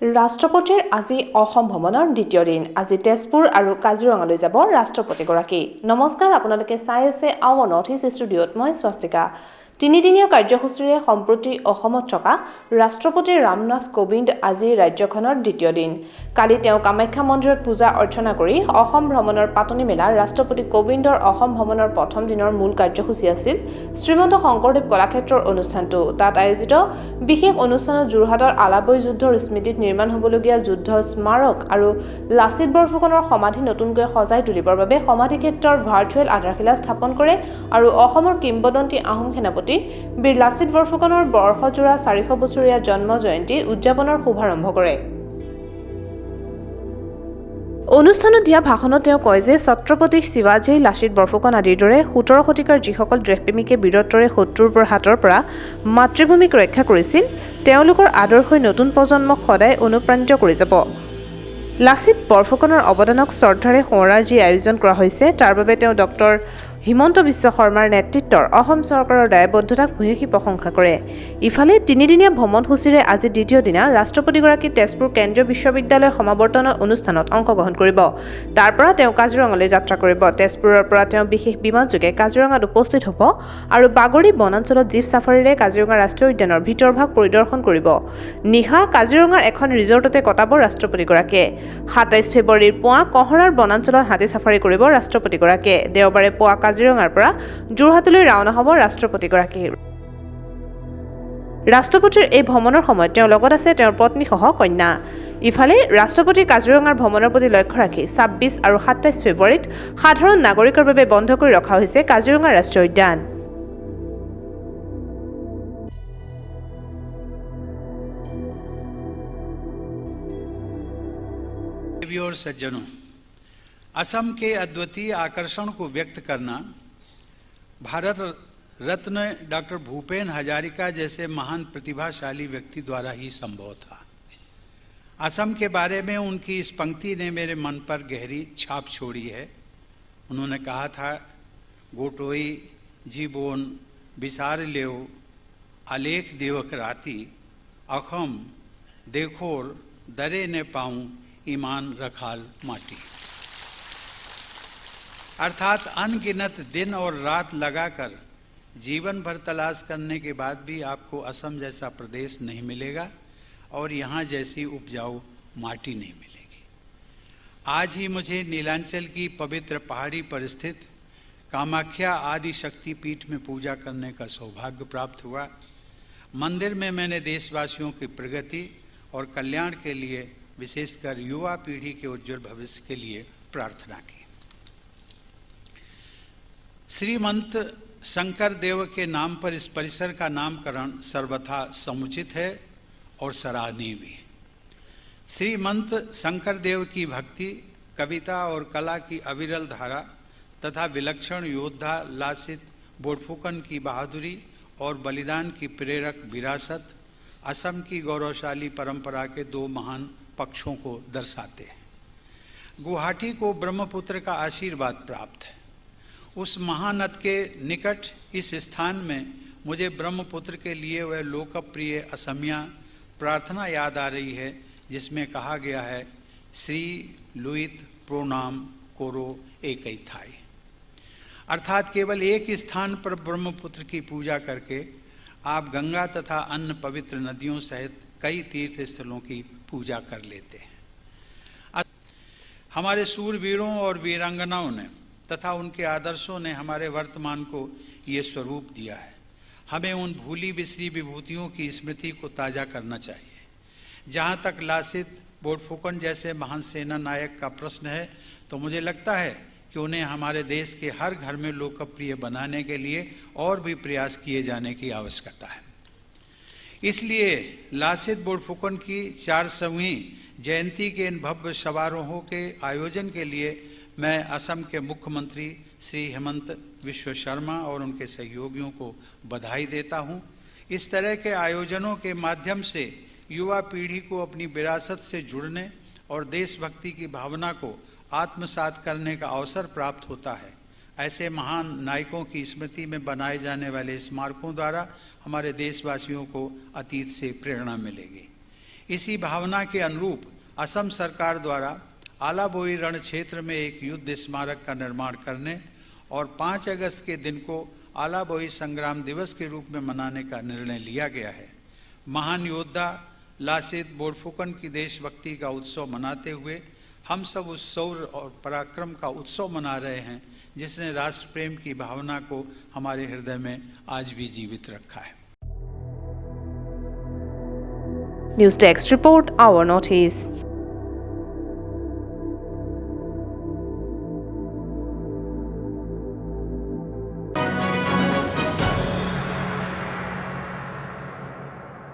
ৰাষ্ট্ৰপতিৰ আজি অসম ভ্ৰমণৰ দ্বিতীয় দিন। আজি তেজপুৰ আৰু কাজিৰঙালৈ যাব ৰাষ্ট্ৰপতিগৰাকী। নমস্কাৰ, আপোনালোকে চাই আছে আৱাৰ নৰ্থ ইষ্ট ষ্টুডিঅ'ত। মই স্বস্তিকা। তিনিদিনীয়া কাৰ্যসূচীৰে সম্প্ৰতি অসমত থকা ৰাষ্ট্ৰপতি ৰামনাথ কোবিন্দ আজি ৰাজ্যখনৰ দ্বিতীয় দিন। কালি তেওঁ কামাখ্যা মন্দিৰত পূজা অৰ্চনা কৰি অসম ভ্ৰমণৰ পাতনি মেলা। ৰাষ্ট্ৰপতি কোবিন্দৰ অসম ভ্ৰমণৰ প্ৰথম দিনৰ মূল কাৰ্যসূচী আছিল শ্ৰীমন্ত শংকৰদেৱ কলাক্ষেত্ৰৰ অনুষ্ঠানটো। তাত আয়োজিত বিশেষ অনুষ্ঠানত যোৰহাটৰ আলাবৈ যুদ্ধৰ স্মৃতিত নিৰ্মাণ হ'বলগীয়া যুদ্ধ স্মাৰক আৰু লাচিত বৰফুকনৰ সমাধি নতুনকৈ সজাই তুলিবৰ বাবে সমাধি ক্ষেত্ৰৰ ভাৰ্চুৱেল আধাৰশিলা স্থাপন কৰে আৰু অসমৰ কিংবদন্তি আহোম সেনাপতি বীৰ লাচিত বৰফুকনৰ বৰ্ষজোৰা 400 বছৰীয়া জন্ম জয়ন্তী উদযাপনৰ শুভাৰম্ভ কৰে। অনুষ্ঠানত দিয়া ভাষণত তেওঁ কয় যে ছত্ৰপতি শিৱাজী, লাচিত বৰফুকন আদিৰ দৰে 17 শতিকাৰ যিসকল দেশপ্ৰেমীকে বীৰত্বৰে শত্ৰুৰ হাতৰ পৰা মাতৃভূমিক ৰক্ষা কৰিছিল, তেওঁলোকৰ আদৰ্শই নতুন প্ৰজন্মক সদায় অনুপ্ৰাণিত কৰি যাব। লাচিত বৰফুকনৰ অৱদানক শ্ৰদ্ধাৰে সোঁৱৰাৰ যি আয়োজন কৰা হৈছে, তাৰ বাবে তেওঁ ডক্টৰ হিমন্ত বিশ্ব শৰ্মাৰ নেতৃত্বৰ অসম চৰকাৰৰ দায়বদ্ধতাক ভূয়সী প্ৰশংসা কৰে। ইফালে তিনিদিনীয়া ভ্ৰমণসূচীৰে আজি দ্বিতীয় দিনা ৰাষ্ট্ৰপতিগৰাকী তেজপুৰ কেন্দ্ৰীয় বিশ্ববিদ্যালয় সমাৱৰ্তন অনুষ্ঠানত অংশগ্ৰহণ কৰিব। তাৰ পৰা তেওঁ কাজিৰঙালৈ যাত্ৰা কৰিব। তেজপুৰৰ পৰা তেওঁ বিশেষ বিমানযোগে কাজিৰঙাত উপস্থিত হ'ব আৰু বাগৰি বনাঞ্চলত জীপ ছাফাৰীৰে কাজিৰঙা ৰাষ্ট্ৰীয় উদ্যানৰ ভিতৰভাগ পৰিদৰ্শন কৰিব। নিশা কাজিৰঙাৰ এখন ৰিজৰ্টতে কটাব ৰাষ্ট্ৰপতিগৰাকীয়ে। 27 ফেব্ৰুৱাৰীৰ পুৱা কঁহৰাৰ বনাঞ্চলত হাতী ছাফাৰী কৰিব ৰাষ্ট্ৰপতিগৰাকীয়ে। দেওবাৰে পুৱা কাজিৰঙাৰ পৰা যোৰহাটলৈ ৰাওনা হ'ব ৰাষ্ট্ৰপতিগৰাকী। ৰাষ্ট্ৰপতিৰ এই ভ্ৰমণৰ সময়ত তেওঁৰ লগত আছে তেওঁৰ পত্নীসহ কন্যা। ইফালে ৰাষ্ট্ৰপতিৰ কাজিৰঙাৰ ভ্ৰমণৰ প্ৰতি লক্ষ্য ৰাখি 26 আৰু 27 ফেব্ৰুৱাৰীত সাধাৰণ নাগৰিকৰ বাবে বন্ধ কৰি ৰখা হৈছে কাজিৰঙা ৰাষ্ট্ৰীয় উদ্যান। और सज्जनों, असम के अद्वितीय आकर्षण को व्यक्त करना भारत रत्न डॉक्टर भूपेन हजारिका जैसे महान प्रतिभाशाली व्यक्ति द्वारा ही संभव था। असम के बारे में उनकी इस पंक्ति ने मेरे मन पर गहरी छाप छोड़ी है। उन्होंने कहा था, गोटोई जीबोन बिसार लेव आलेख देवक राती अखम देखोर दरे ने पाऊं ईमान रखाल माटी। अर्थात अनगिनत दिन और रात लगाकर जीवन भर तलाश करने के बाद भी आपको असम जैसा प्रदेश नहीं मिलेगा और यहाँ जैसी उपजाऊ माटी नहीं मिलेगी। आज ही मुझे नीलांचल की पवित्र पहाड़ी पर स्थित कामाख्या आदि शक्ति पीठ में पूजा करने का सौभाग्य प्राप्त हुआ। मंदिर में मैंने देशवासियों की प्रगति और कल्याण के लिए, विशेषकर युवा पीढ़ी के उज्जवल भविष्य के लिए प्रार्थना की। श्रीमंत शंकर देव के नाम पर इस परिसर का नामकरण सर्वथा समुचित है और सराहनीय भी। श्रीमंत शंकर देव की भक्ति, कविता और कला की अविरल धारा तथा विलक्षण योद्धा लासित बोरफुकन की बहादुरी और बलिदान की प्रेरक विरासत असम की गौरवशाली परंपरा के दो महान पक्षों को दर्शाते हैं। गुवाहाटी को ब्रह्मपुत्र का आशीर्वाद प्राप्त है। उस महानद के निकट इस स्थान में मुझे ब्रह्मपुत्र के लिए वह लोकप्रिय असमिया प्रार्थना याद आ रही है, जिसमें कहा गया है, श्री लुइत प्रोनाम कोरो एक थाई। अर्थात केवल एक स्थान पर ब्रह्मपुत्र की पूजा करके आप गंगा तथा अन्य पवित्र नदियों सहित कई तीर्थ स्थलों की पूजा कर लेते हैं। हमारे सूरवीरों और वीरांगनाओं ने तथा उनके आदर्शों ने हमारे वर्तमान को ये स्वरूप दिया है। हमें उन भूली बिसरी विभूतियों की स्मृति को ताज़ा करना चाहिए। जहाँ तक लासित बोरफुकन जैसे महान सेना नायक का प्रश्न है, तो मुझे लगता है कि उन्हें हमारे देश के हर घर में लोकप्रिय बनाने के लिए और भी प्रयास किए जाने की आवश्यकता है। इसलिए लासित बोरफुकन की 400वीं जयंती के इन भव्य समारोहों के आयोजन के लिए मैं असम के मुख्यमंत्री श्री हेमंत बिस्व शर्मा और उनके सहयोगियों को बधाई देता हूं। इस तरह के आयोजनों के माध्यम से युवा पीढ़ी को अपनी विरासत से जुड़ने और देशभक्ति की भावना को आत्मसात करने का अवसर प्राप्त होता है। ऐसे महान नायकों की स्मृति में बनाए जाने वाले स्मारकों द्वारा हमारे देशवासियों को अतीत से प्रेरणा मिलेगी। इसी भावना के अनुरूप असम सरकार द्वारा आलाबोई रण क्षेत्र में एक युद्ध स्मारक का निर्माण करने और 5 अगस्त के दिन को आलाबोई संग्राम दिवस के रूप में मनाने का निर्णय लिया गया है। महान योद्धा लासित बोरफुकन की देशभक्ति का उत्सव मनाते हुए हम सब उस शौर्य और पराक्रम का उत्सव मना रहे हैं जिसने राष्ट्र प्रेम की भावना को हमारे हृदय में आज भी जीवित रखा है। News Text Report, Our Notice.